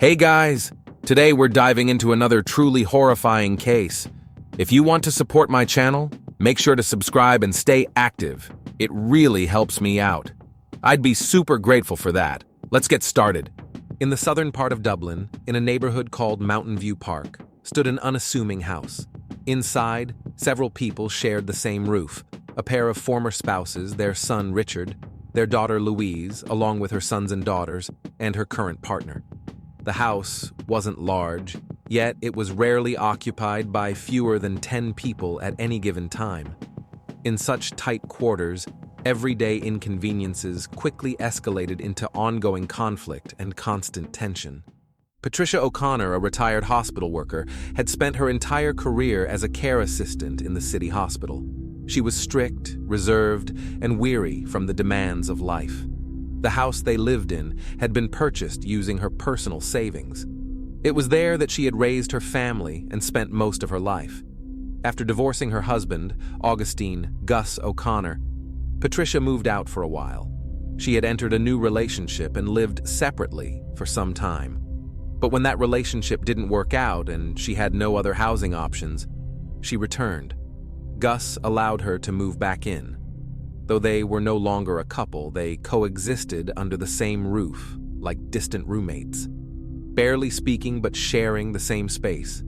Hey guys! Today we're diving into another truly horrifying case. If you want to support my channel, make sure to subscribe and stay active. It really helps me out. I'd be super grateful for that. Let's get started. In the southern part of Dublin, in a neighborhood called Mountainview Park, stood an unassuming house. Inside, several people shared the same roof. A pair of former spouses, their son Richard, their daughter Louise, along with her sons and daughters, and her current partner. The house wasn't large, yet it was rarely occupied by fewer than 10 people at any given time. In such tight quarters, everyday inconveniences quickly escalated into ongoing conflict and constant tension. Patricia O'Connor, a retired hospital worker, had spent her entire career as a care assistant in the city hospital. She was strict, reserved, and weary from the demands of life. The house they lived in had been purchased using her personal savings. It was there that she had raised her family and spent most of her life. After divorcing her husband, Augustine Gus O'Connor, Patricia moved out for a while. She had entered a new relationship and lived separately for some time. But when that relationship didn't work out and she had no other housing options, she returned. Gus allowed her to move back in. Though they were no longer a couple, they coexisted under the same roof, like distant roommates, barely speaking but sharing the same space.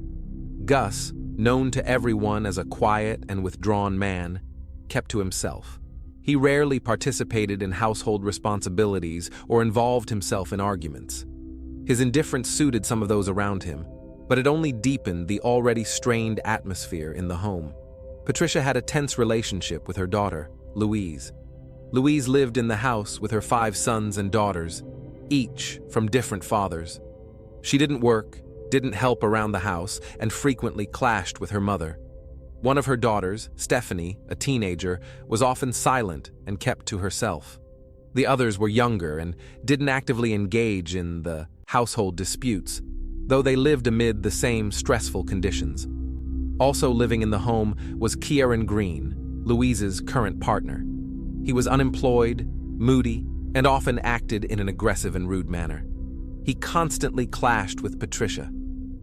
Gus, known to everyone as a quiet and withdrawn man, kept to himself. He rarely participated in household responsibilities or involved himself in arguments. His indifference suited some of those around him, but it only deepened the already strained atmosphere in the home. Patricia had a tense relationship with her daughter, Louise. Louise lived in the house with her 5 sons and daughters, each from different fathers. She didn't work, didn't help around the house, and frequently clashed with her mother. One of her daughters, Stephanie, a teenager, was often silent and kept to herself. The others were younger and didn't actively engage in the household disputes, though they lived amid the same stressful conditions. Also living in the home was Kieran Greene, Louise's current partner. He was unemployed, moody, and often acted in an aggressive and rude manner. He constantly clashed with Patricia.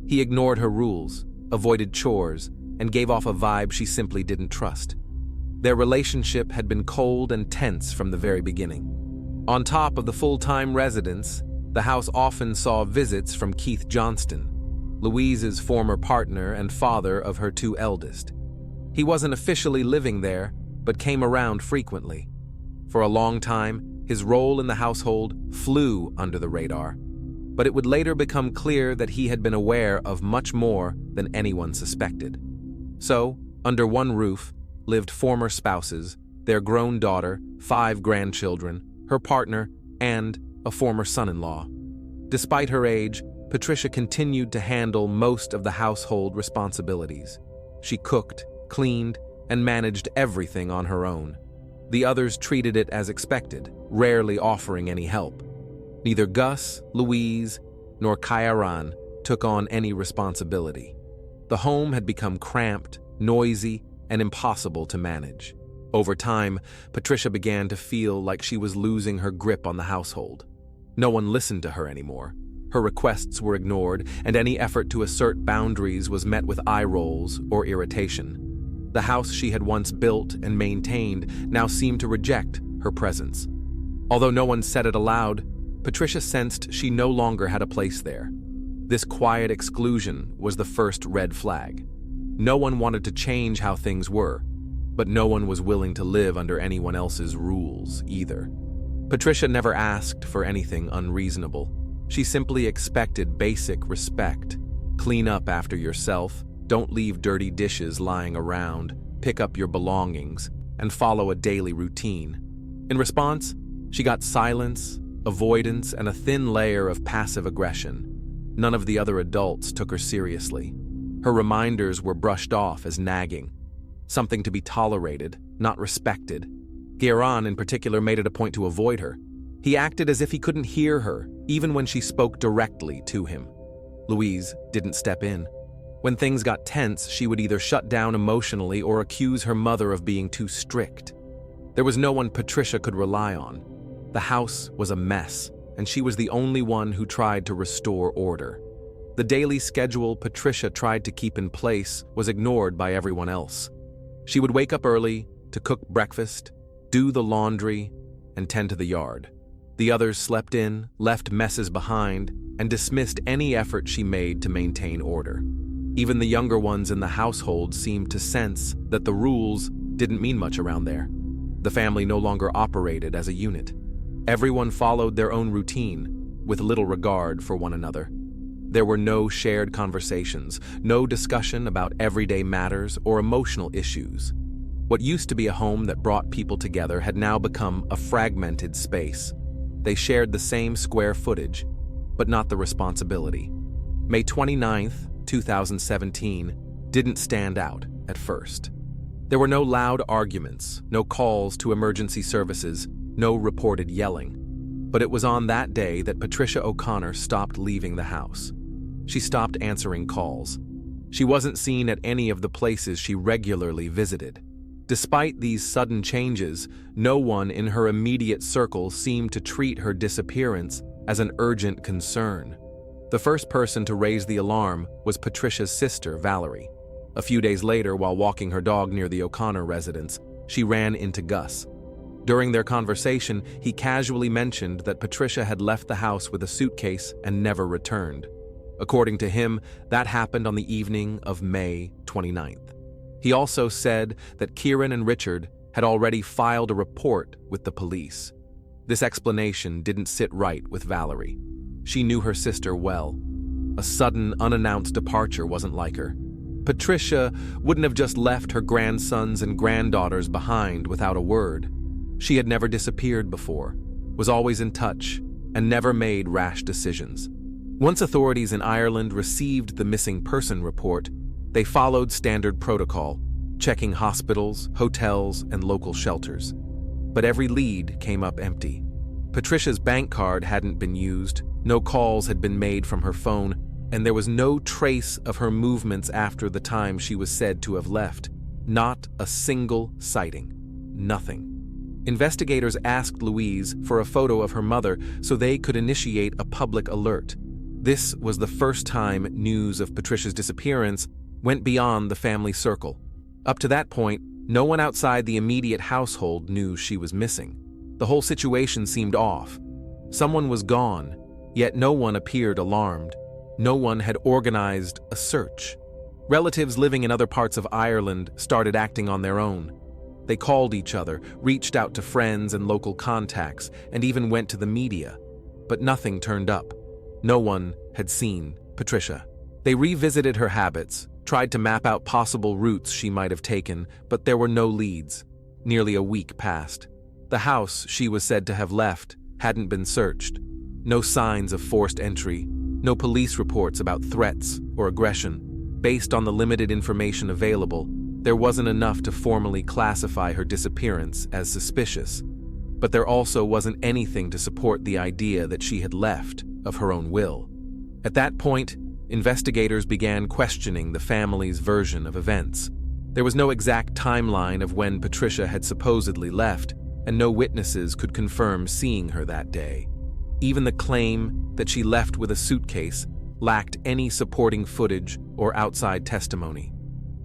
He ignored her rules, avoided chores, and gave off a vibe she simply didn't trust. Their relationship had been cold and tense from the very beginning. On top of the full-time residence, the house often saw visits from Keith Johnston, Louise's former partner and father of her 2 eldest. He wasn't officially living there, but came around frequently. For a long time, his role in the household flew under the radar, but it would later become clear that he had been aware of much more than anyone suspected. So, under one roof, lived former spouses, their grown daughter, 5 grandchildren, her partner, and a former son-in-law. Despite her age, Patricia continued to handle most of the household responsibilities. She cooked, cleaned, and managed everything on her own. The others treated it as expected, rarely offering any help. Neither Gus, Louise, nor Kieran took on any responsibility. The home had become cramped, noisy, and impossible to manage. Over time, Patricia began to feel like she was losing her grip on the household. No one listened to her anymore. Her requests were ignored, and any effort to assert boundaries was met with eye rolls or irritation. The house she had once built and maintained now seemed to reject her presence. Although no one said it aloud, Patricia sensed she no longer had a place there. This quiet exclusion was the first red flag. No one wanted to change how things were, but no one was willing to live under anyone else's rules either. Patricia never asked for anything unreasonable. She simply expected basic respect. Clean up after yourself, don't leave dirty dishes lying around, pick up your belongings, and follow a daily routine. In response, she got silence, avoidance, and a thin layer of passive aggression. None of the other adults took her seriously. Her reminders were brushed off as nagging, something to be tolerated, not respected. Kieran, in particular, made it a point to avoid her. He acted as if he couldn't hear her, even when she spoke directly to him. Louise didn't step in. When things got tense, she would either shut down emotionally or accuse her mother of being too strict. There was no one Patricia could rely on. The house was a mess, and she was the only one who tried to restore order. The daily schedule Patricia tried to keep in place was ignored by everyone else. She would wake up early to cook breakfast, do the laundry, and tend to the yard. The others slept in, left messes behind, and dismissed any effort she made to maintain order. Even the younger ones in the household seemed to sense that the rules didn't mean much around there. The family no longer operated as a unit. Everyone followed their own routine, with little regard for one another. There were no shared conversations, no discussion about everyday matters or emotional issues. What used to be a home that brought people together had now become a fragmented space. They shared the same square footage, but not the responsibility. May 29th, 2017, didn't stand out at first. There were no loud arguments, no calls to emergency services, no reported yelling. But it was on that day that Patricia O'Connor stopped leaving the house. She stopped answering calls. She wasn't seen at any of the places she regularly visited. Despite these sudden changes, no one in her immediate circle seemed to treat her disappearance as an urgent concern. The first person to raise the alarm was Patricia's sister, Valerie. A few days later, while walking her dog near the O'Connor residence, she ran into Gus. During their conversation, he casually mentioned that Patricia had left the house with a suitcase and never returned. According to him, that happened on the evening of May 29th. He also said that Kieran and Richard had already filed a report with the police. This explanation didn't sit right with Valerie. She knew her sister well. A sudden, unannounced departure wasn't like her. Patricia wouldn't have just left her grandsons and granddaughters behind without a word. She had never disappeared before, was always in touch, and never made rash decisions. Once authorities in Ireland received the missing person report, they followed standard protocol, checking hospitals, hotels, and local shelters. But every lead came up empty. Patricia's bank card hadn't been used, no calls had been made from her phone, and there was no trace of her movements after the time she was said to have left. Not a single sighting. Nothing. Investigators asked Louise for a photo of her mother so they could initiate a public alert. This was the first time news of Patricia's disappearance went beyond the family circle. Up to that point, no one outside the immediate household knew she was missing. The whole situation seemed off. Someone was gone, yet no one appeared alarmed. No one had organized a search. Relatives living in other parts of Ireland started acting on their own. They called each other, reached out to friends and local contacts, and even went to the media. But nothing turned up. No one had seen Patricia. They revisited her habits, tried to map out possible routes she might have taken, but there were no leads. Nearly a week passed. The house she was said to have left hadn't been searched. No signs of forced entry, no police reports about threats or aggression. Based on the limited information available, there wasn't enough to formally classify her disappearance as suspicious. But there also wasn't anything to support the idea that she had left of her own will. At that point, investigators began questioning the family's version of events. There was no exact timeline of when Patricia had supposedly left, and no witnesses could confirm seeing her that day. Even the claim that she left with a suitcase lacked any supporting footage or outside testimony.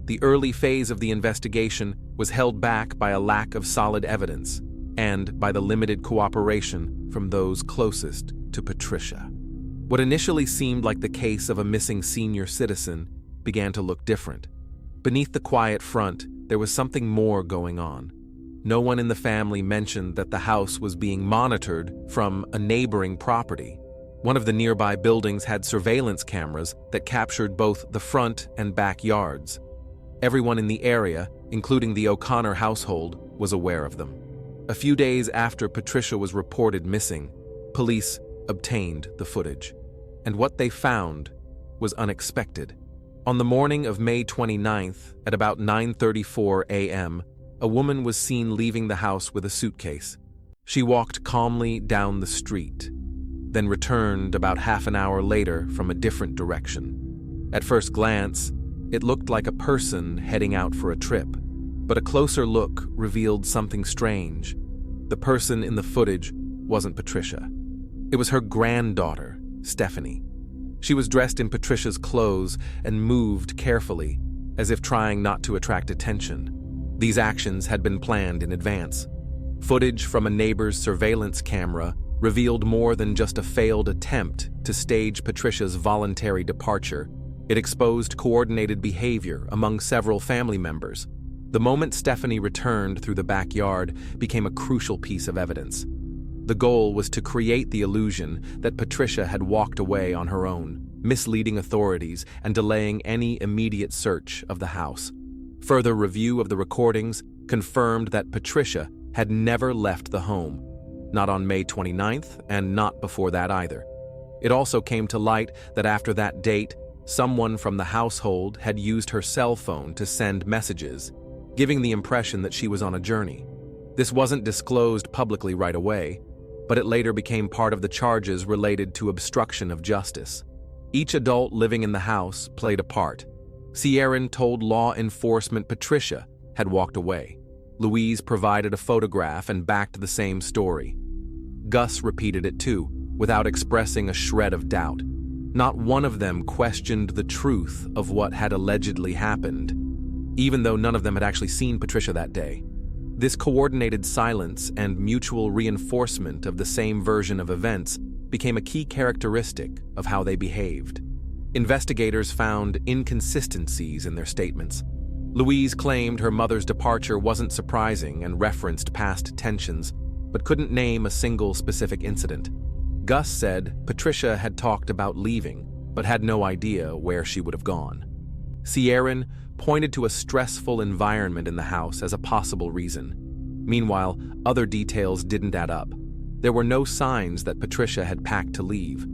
The early phase of the investigation was held back by a lack of solid evidence and by the limited cooperation from those closest to Patricia. What initially seemed like the case of a missing senior citizen began to look different. Beneath the quiet front, there was something more going on. No one in the family mentioned that the house was being monitored from a neighboring property. One of the nearby buildings had surveillance cameras that captured both the front and back yards. Everyone in the area, including the O'Connor household, was aware of them. A few days after Patricia was reported missing, police obtained the footage. And what they found was unexpected. On the morning of May 29th, at about 9:34 a.m., a woman was seen leaving the house with a suitcase. She walked calmly down the street, then returned about half an hour later from a different direction. At first glance, it looked like a person heading out for a trip, but a closer look revealed something strange. The person in the footage wasn't Patricia. It was her granddaughter, Stephanie. She was dressed in Patricia's clothes and moved carefully, as if trying not to attract attention. These actions had been planned in advance. Footage from a neighbor's surveillance camera revealed more than just a failed attempt to stage Patricia's voluntary departure. It exposed coordinated behavior among several family members. The moment Stephanie returned through the backyard became a crucial piece of evidence. The goal was to create the illusion that Patricia had walked away on her own, misleading authorities and delaying any immediate search of the house. Further review of the recordings confirmed that Patricia had never left the home, not on May 29th and not before that either. It also came to light that after that date, someone from the household had used her cell phone to send messages, giving the impression that she was on a journey. This wasn't disclosed publicly right away, but it later became part of the charges related to obstruction of justice. Each adult living in the house played a part. Kieran told law enforcement Patricia had walked away. Louise provided a photograph and backed the same story. Gus repeated it too, without expressing a shred of doubt. Not one of them questioned the truth of what had allegedly happened, even though none of them had actually seen Patricia that day. This coordinated silence and mutual reinforcement of the same version of events became a key characteristic of how they behaved. Investigators found inconsistencies in their statements. Louise claimed her mother's departure wasn't surprising and referenced past tensions, but couldn't name a single specific incident. Gus said Patricia had talked about leaving, but had no idea where she would have gone. Kieran pointed to a stressful environment in the house as a possible reason. Meanwhile, other details didn't add up. There were no signs that Patricia had packed to leave.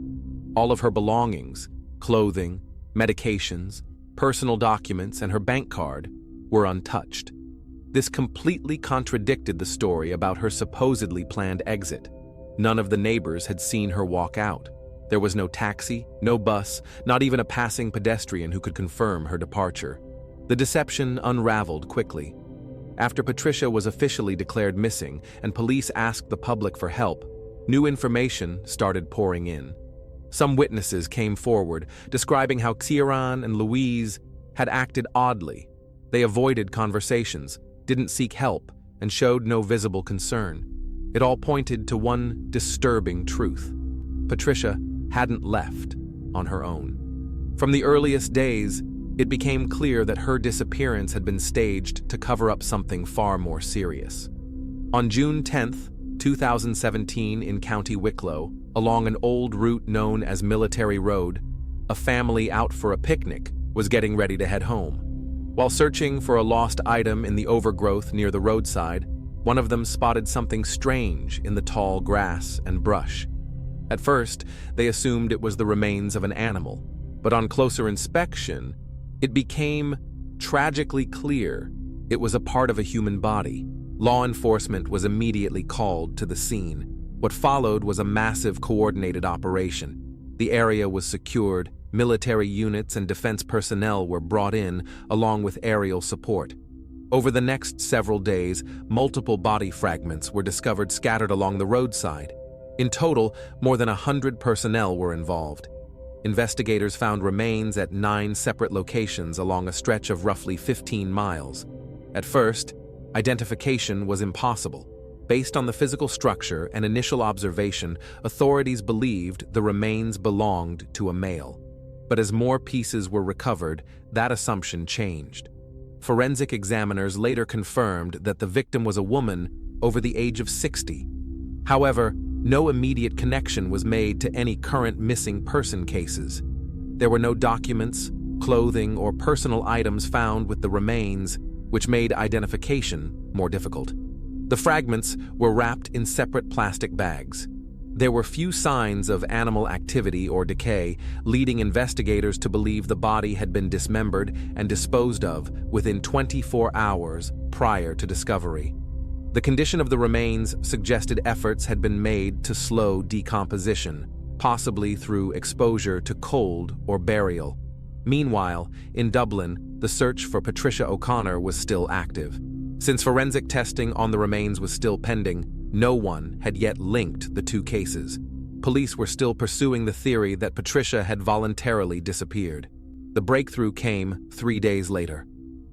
All of her belongings, clothing, medications, personal documents, and her bank card were untouched. This completely contradicted the story about her supposedly planned exit. None of the neighbors had seen her walk out. There was no taxi, no bus, not even a passing pedestrian who could confirm her departure. The deception unraveled quickly. After Patricia was officially declared missing and police asked the public for help, new information started pouring in. Some witnesses came forward, describing how Kieran and Louise had acted oddly. They avoided conversations, didn't seek help, and showed no visible concern. It all pointed to one disturbing truth. Patricia hadn't left on her own. From the earliest days, it became clear that her disappearance had been staged to cover up something far more serious. On June 10th, 2017, in County Wicklow, along an old route known as Military Road, a family out for a picnic was getting ready to head home. While searching for a lost item in the overgrowth near the roadside, one of them spotted something strange in the tall grass and brush. At first, they assumed it was the remains of an animal, but on closer inspection, it became tragically clear it was a part of a human body. Law enforcement was immediately called to the scene. What followed was a massive coordinated operation. The area was secured, military units and defense personnel were brought in, along with aerial support. Over the next several days, multiple body fragments were discovered scattered along the roadside. In total, more than 100 personnel were involved. Investigators found remains at 9 separate locations along a stretch of roughly 15 miles. At first, identification was impossible. Based on the physical structure and initial observation, authorities believed the remains belonged to a male. But as more pieces were recovered, that assumption changed. Forensic examiners later confirmed that the victim was a woman over the age of 60. However, no immediate connection was made to any current missing person cases. There were no documents, clothing, or personal items found with the remains, which made identification more difficult. The fragments were wrapped in separate plastic bags. There were few signs of animal activity or decay, leading investigators to believe the body had been dismembered and disposed of within 24 hours prior to discovery. The condition of the remains suggested efforts had been made to slow decomposition, possibly through exposure to cold or burial. Meanwhile, in Dublin, the search for Patricia O'Connor was still active. Since forensic testing on the remains was still pending, no one had yet linked the two cases. police were still pursuing the theory that Patricia had voluntarily disappeared. The breakthrough came 3 days later.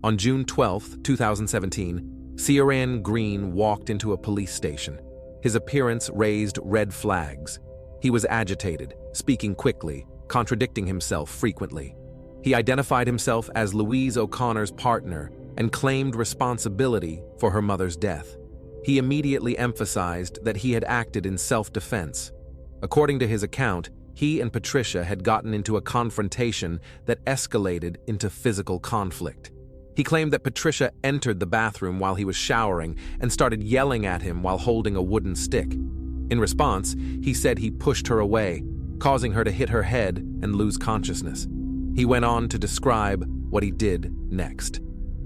On June 12, 2017, Kieran Greene walked into a police station. His appearance raised red flags. He was agitated, speaking quickly, contradicting himself frequently. He identified himself as Louise O'Connor's partner and claimed responsibility for her mother's death. He immediately emphasized that he had acted in self-defense. According to his account, he and Patricia had gotten into a confrontation that escalated into physical conflict. He claimed that Patricia entered the bathroom while he was showering and started yelling at him while holding a wooden stick. In response, he said he pushed her away, causing her to hit her head and lose consciousness. He went on to describe what he did next.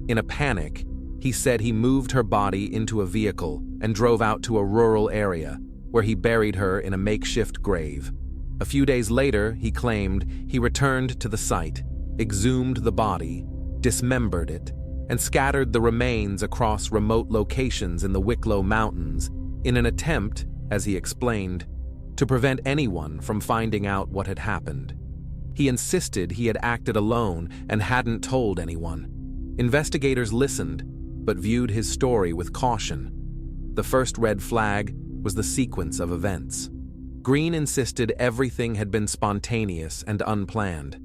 In a panic, he said he moved her body into a vehicle and drove out to a rural area, where he buried her in a makeshift grave. A few days later, he claimed he returned to the site, exhumed the body, dismembered it, and scattered the remains across remote locations in the Wicklow Mountains in an attempt, as he explained, to prevent anyone from finding out what had happened. He insisted he had acted alone and hadn't told anyone. Investigators listened, but viewed his story with caution. The first red flag was the sequence of events. Greene insisted everything had been spontaneous and unplanned.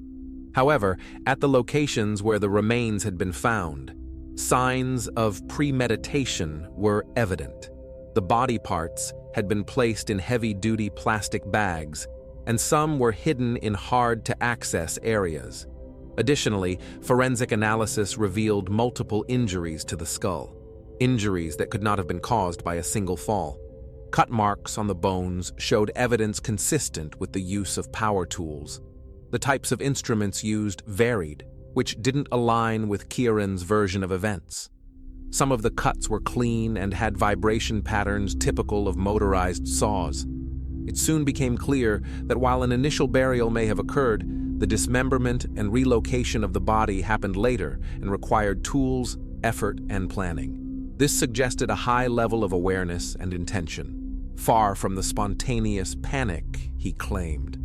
However, at the locations where the remains had been found, signs of premeditation were evident. The body parts had been placed in heavy-duty plastic bags, and some were hidden in hard-to-access areas. Additionally, forensic analysis revealed multiple injuries to the skull, injuries that could not have been caused by a single fall. Cut marks on the bones showed evidence consistent with the use of power tools. The types of instruments used varied, which didn't align with Kieran's version of events. Some of the cuts were clean and had vibration patterns typical of motorized saws. It soon became clear that while an initial burial may have occurred, the dismemberment and relocation of the body happened later and required tools, effort, and planning. This suggested a high level of awareness and intention, far from the spontaneous panic he claimed.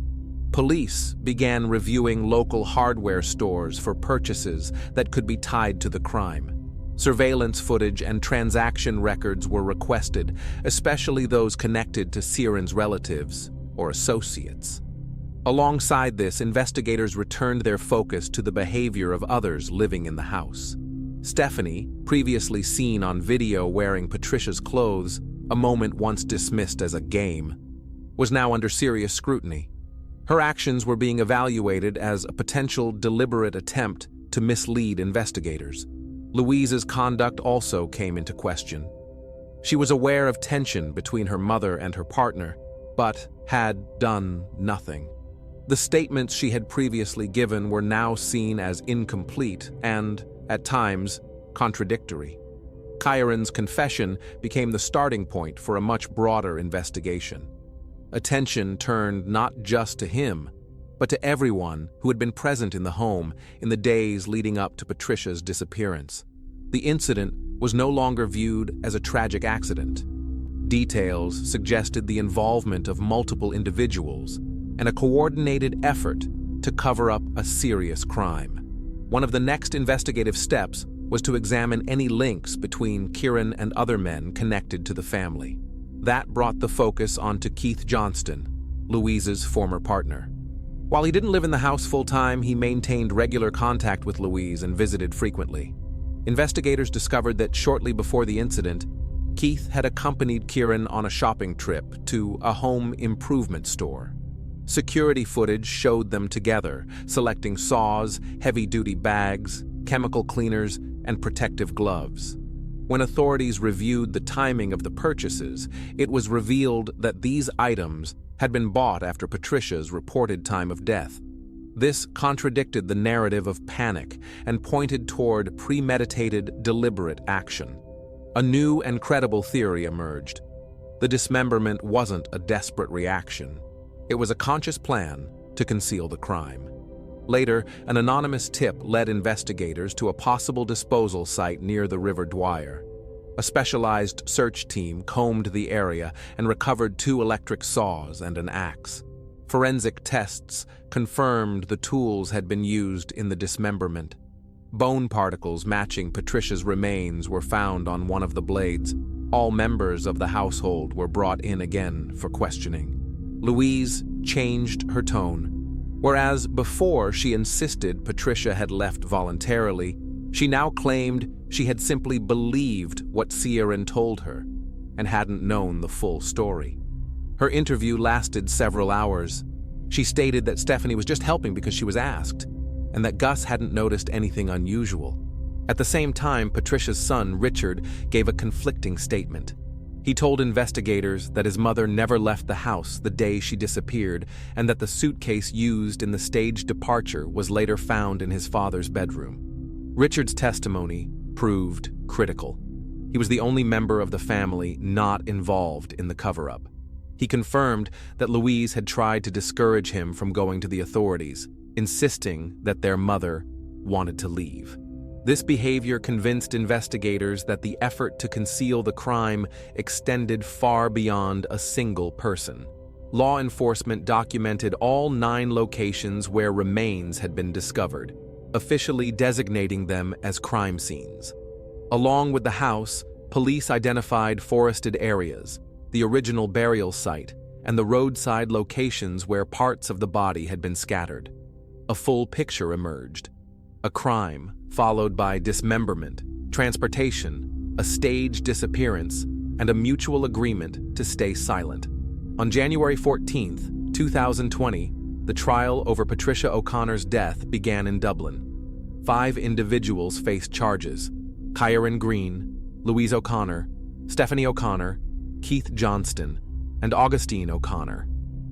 Police began reviewing local hardware stores for purchases that could be tied to the crime. Surveillance footage and transaction records were requested, especially those connected to Kieran's relatives or associates. Alongside this, investigators returned their focus to the behavior of others living in the house. Stephanie, previously seen on video wearing Patricia's clothes, a moment once dismissed as a game, was now under serious scrutiny. Her actions were being evaluated as a potential deliberate attempt to mislead investigators. Louise's conduct also came into question. She was aware of tension between her mother and her partner, but had done nothing. The statements she had previously given were now seen as incomplete and, at times, contradictory. Kieran's confession became the starting point for a much broader investigation. Attention turned not just to him, but to everyone who had been present in the home in the days leading up to Patricia's disappearance. The incident was no longer viewed as a tragic accident. Details suggested the involvement of multiple individuals and a coordinated effort to cover up a serious crime. One of the next investigative steps was to examine any links between Kieran and other men connected to the family. That brought the focus onto Keith Johnston, Louise's former partner. While he didn't live in the house full-time, he maintained regular contact with Louise and visited frequently. Investigators discovered that shortly before the incident, Keith had accompanied Kieran on a shopping trip to a home improvement store. Security footage showed them together, selecting saws, heavy-duty bags, chemical cleaners, and protective gloves. When authorities reviewed the timing of the purchases, it was revealed that these items had been bought after Patricia's reported time of death. This contradicted the narrative of panic and pointed toward premeditated, deliberate action. A new and credible theory emerged. The dismemberment wasn't a desperate reaction. It was a conscious plan to conceal the crime. Later, an anonymous tip led investigators to a possible disposal site near the River Dwyer. A specialized search team combed the area and recovered 2 electric saws and an axe. Forensic tests confirmed the tools had been used in the dismemberment. Bone particles matching Patricia's remains were found on one of the blades. All members of the household were brought in again for questioning. Louise changed her tone. Whereas before she insisted Patricia had left voluntarily, she now claimed she had simply believed what Kieran told her and hadn't known the full story. Her interview lasted several hours. She stated that Stephanie was just helping because she was asked, and that Gus hadn't noticed anything unusual. At the same time, Patricia's son, Richard, gave a conflicting statement. He told investigators that his mother never left the house the day she disappeared, and that the suitcase used in the staged departure was later found in his father's bedroom. Richard's testimony proved critical. He was the only member of the family not involved in the cover-up. He confirmed that Louise had tried to discourage him from going to the authorities, insisting that their mother wanted to leave. This behavior convinced investigators that the effort to conceal the crime extended far beyond a single person. Law enforcement documented all 9 locations where remains had been discovered, officially designating them as crime scenes. Along with the house, police identified forested areas, the original burial site, and the roadside locations where parts of the body had been scattered. A full picture emerged. A crime, followed by dismemberment, transportation, a staged disappearance, and a mutual agreement to stay silent. On January 14, 2020, the trial over Patricia O'Connor's death began in Dublin. 5 individuals faced charges: Kieran Greene, Louise O'Connor, Stephanie O'Connor, Keith Johnston, and Augustine O'Connor.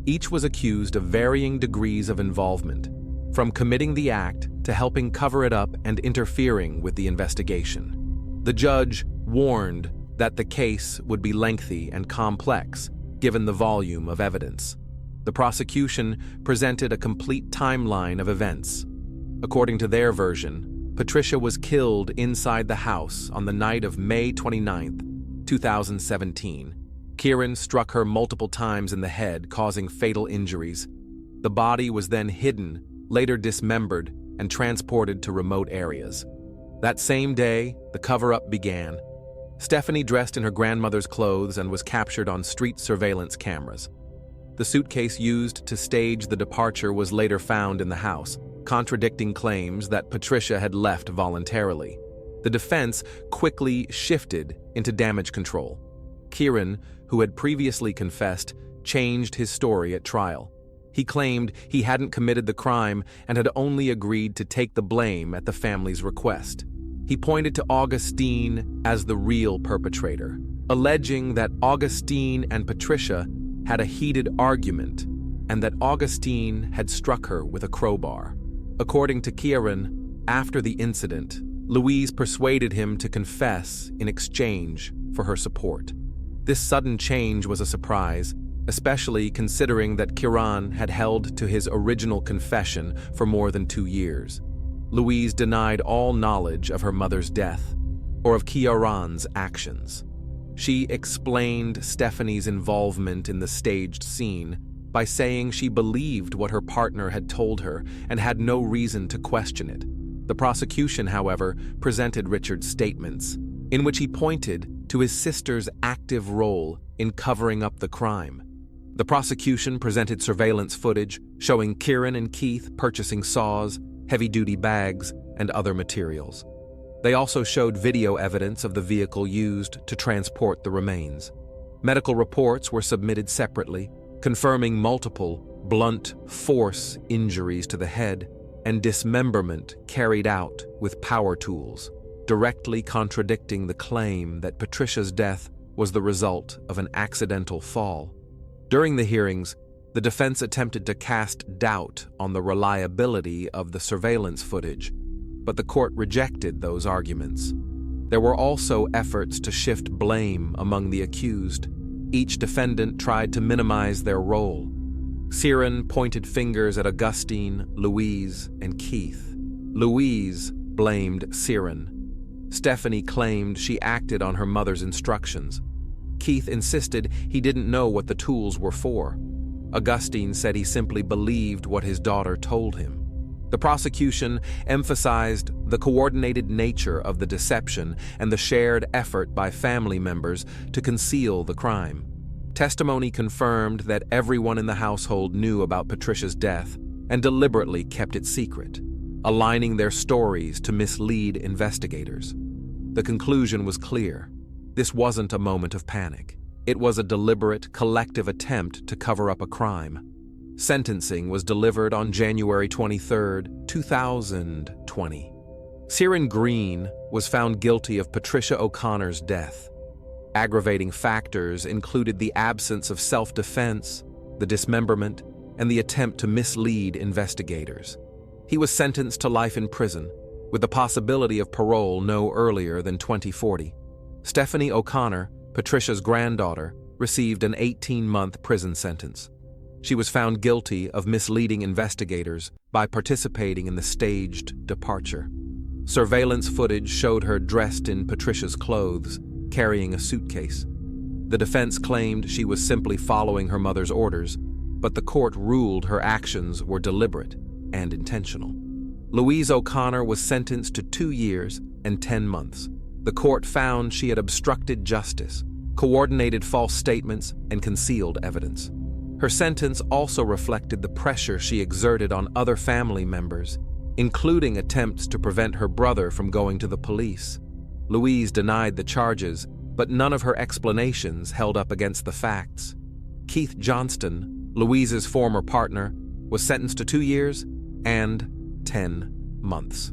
Each was accused of varying degrees of involvement, from committing the act to helping cover it up and interfering with the investigation. The judge warned that the case would be lengthy and complex, given the volume of evidence. The prosecution presented a complete timeline of events. According to their version, Patricia was killed inside the house on the night of May 29, 2017. Kieran struck her multiple times in the head, causing fatal injuries. The body was then hidden, later dismembered, and transported to remote areas. That same day, the cover-up began. Stephanie dressed in her grandmother's clothes and was captured on street surveillance cameras. The suitcase used to stage the departure was later found in the house, contradicting claims that Patricia had left voluntarily. The defense quickly shifted into damage control. Kieran, who had previously confessed, changed his story at trial. He claimed he hadn't committed the crime and had only agreed to take the blame at the family's request. He pointed to Augustine as the real perpetrator, alleging that Augustine and Patricia had a heated argument and that Augustine had struck her with a crowbar. According to Kieran, after the incident, Louise persuaded him to confess in exchange for her support. This sudden change was a surprise, especially considering that Kieran had held to his original confession for more than 2 years. Louise denied all knowledge of her mother's death or of Kieran's actions. She explained Stephanie's involvement in the staged scene by saying she believed what her partner had told her and had no reason to question it. The prosecution, however, presented Richard's statements, in which he pointed to his sister's active role in covering up the crime. The prosecution presented surveillance footage showing Kieran and Keith purchasing saws, heavy-duty bags, and other materials. They also showed video evidence of the vehicle used to transport the remains. Medical reports were submitted separately, confirming multiple blunt force injuries to the head and dismemberment carried out with power tools, directly contradicting the claim that Patricia's death was the result of an accidental fall. During the hearings, the defense attempted to cast doubt on the reliability of the surveillance footage, but the court rejected those arguments. There were also efforts to shift blame among the accused. Each defendant tried to minimize their role. Kieran pointed fingers at Augustine, Louise, and Keith. Louise blamed Kieran. Stephanie claimed she acted on her mother's instructions. Keith insisted he didn't know what the tools were for. Augustine said he simply believed what his daughter told him. The prosecution emphasized the coordinated nature of the deception and the shared effort by family members to conceal the crime. Testimony confirmed that everyone in the household knew about Patricia's death and deliberately kept it secret, aligning their stories to mislead investigators. The conclusion was clear. This wasn't a moment of panic. It was a deliberate, collective attempt to cover up a crime. Sentencing was delivered on January 23, 2020. Kieran Greene was found guilty of Patricia O'Connor's death. Aggravating factors included the absence of self-defense, the dismemberment, and the attempt to mislead investigators. He was sentenced to life in prison, with the possibility of parole no earlier than 2040. Stephanie O'Connor, Patricia's granddaughter, received an 18-month prison sentence. She was found guilty of misleading investigators by participating in the staged departure. Surveillance footage showed her dressed in Patricia's clothes, carrying a suitcase. The defense claimed she was simply following her mother's orders, but the court ruled her actions were deliberate and intentional. Louise O'Connor was sentenced to 2 years and 10 months. The court found she had obstructed justice, coordinated false statements, and concealed evidence. Her sentence also reflected the pressure she exerted on other family members, including attempts to prevent her brother from going to the police. Louise denied the charges, but none of her explanations held up against the facts. Keith Johnston, Louise's former partner, was sentenced to 2 years and 10 months.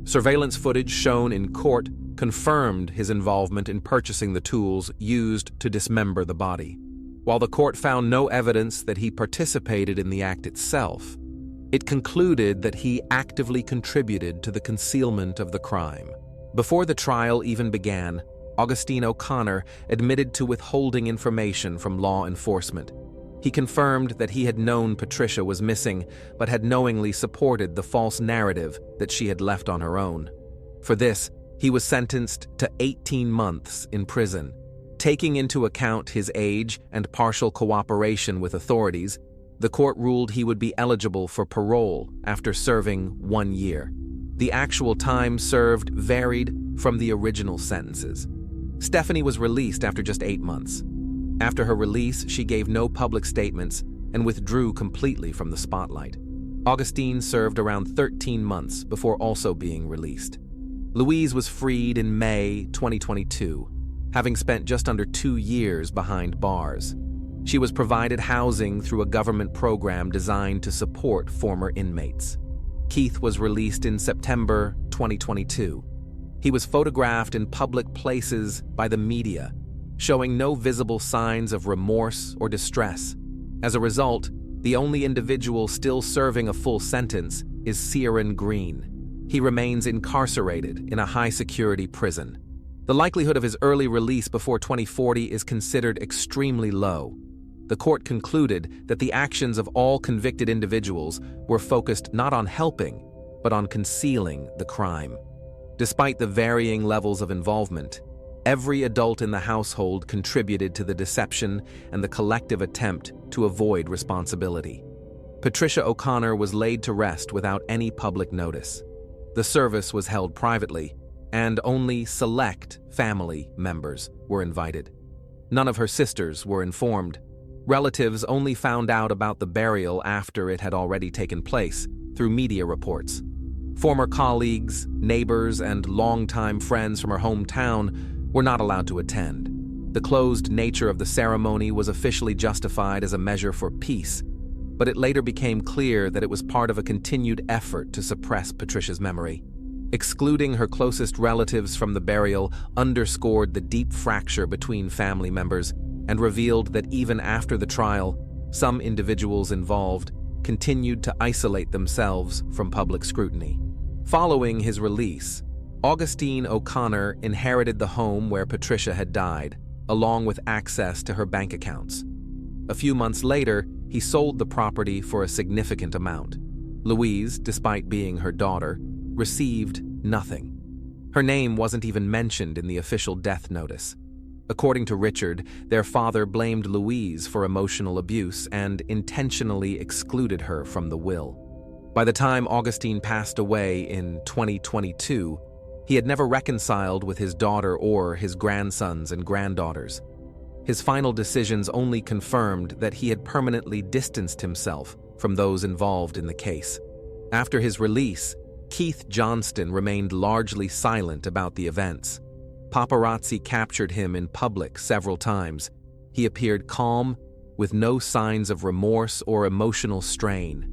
Surveillance footage shown in court confirmed his involvement in purchasing the tools used to dismember the body. While the court found no evidence that he participated in the act itself, it concluded that he actively contributed to the concealment of the crime. Before the trial even began, Augustine O'Connor admitted to withholding information from law enforcement. He confirmed that he had known Patricia was missing, but had knowingly supported the false narrative that she had left on her own. For this, he was sentenced to 18 months in prison. Taking into account his age and partial cooperation with authorities, the court ruled he would be eligible for parole after serving 1 year. The actual time served varied from the original sentences. Stephanie was released after just 8 months. After her release, she gave no public statements and withdrew completely from the spotlight. Augustine served around 13 months before also being released. Louise was freed in May 2022, having spent just under 2 years behind bars. She was provided housing through a government program designed to support former inmates. Keith was released in September 2022. He was photographed in public places by the media, showing no visible signs of remorse or distress. As a result, the only individual still serving a full sentence is Kieran Greene. He remains incarcerated in a high-security prison. The likelihood of his early release before 2040 is considered extremely low. The court concluded that the actions of all convicted individuals were focused not on helping, but on concealing the crime. Despite the varying levels of involvement, every adult in the household contributed to the deception and the collective attempt to avoid responsibility. Patricia O'Connor was laid to rest without any public notice. The service was held privately, and only select family members were invited. None of her sisters were informed. Relatives only found out about the burial after it had already taken place, through media reports. Former colleagues, neighbors, and longtime friends from her hometown were not allowed to attend. The closed nature of the ceremony was officially justified as a measure for peace, but it later became clear that it was part of a continued effort to suppress Patricia's memory. Excluding her closest relatives from the burial underscored the deep fracture between family members and revealed that even after the trial, some individuals involved continued to isolate themselves from public scrutiny. Following his release, Augustine O'Connor inherited the home where Patricia had died, along with access to her bank accounts. A few months later, he sold the property for a significant amount. Louise, despite being her daughter, received nothing. Her name wasn't even mentioned in the official death notice. According to Richard, their father blamed Louise for emotional abuse and intentionally excluded her from the will. By the time Augustine passed away in 2022, he had never reconciled with his daughter or his grandsons and granddaughters. His final decisions only confirmed that he had permanently distanced himself from those involved in the case. After his release, Keith Johnston remained largely silent about the events. Paparazzi captured him in public several times. He appeared calm, with no signs of remorse or emotional strain.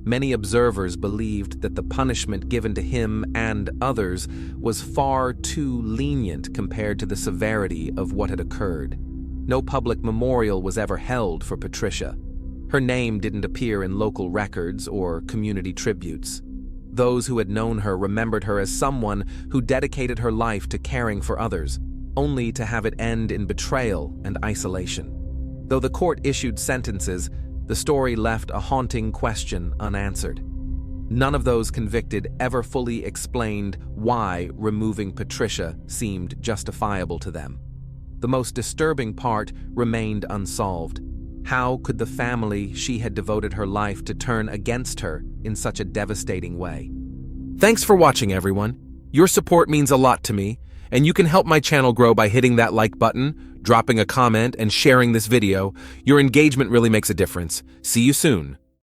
Many observers believed that the punishment given to him and others was far too lenient compared to the severity of what had occurred. No public memorial was ever held for Patricia. Her name didn't appear in local records or community tributes. Those who had known her remembered her as someone who dedicated her life to caring for others, only to have it end in betrayal and isolation. Though the court issued sentences, the story left a haunting question unanswered. None of those convicted ever fully explained why removing Patricia seemed justifiable to them. The most disturbing part remained unsolved. How could the family she had devoted her life to turn against her in such a devastating way? Thanks for watching, everyone. Your support means a lot to me, and you can help my channel grow by hitting that like button, dropping a comment, and sharing this video. Your engagement really makes a difference. See you soon.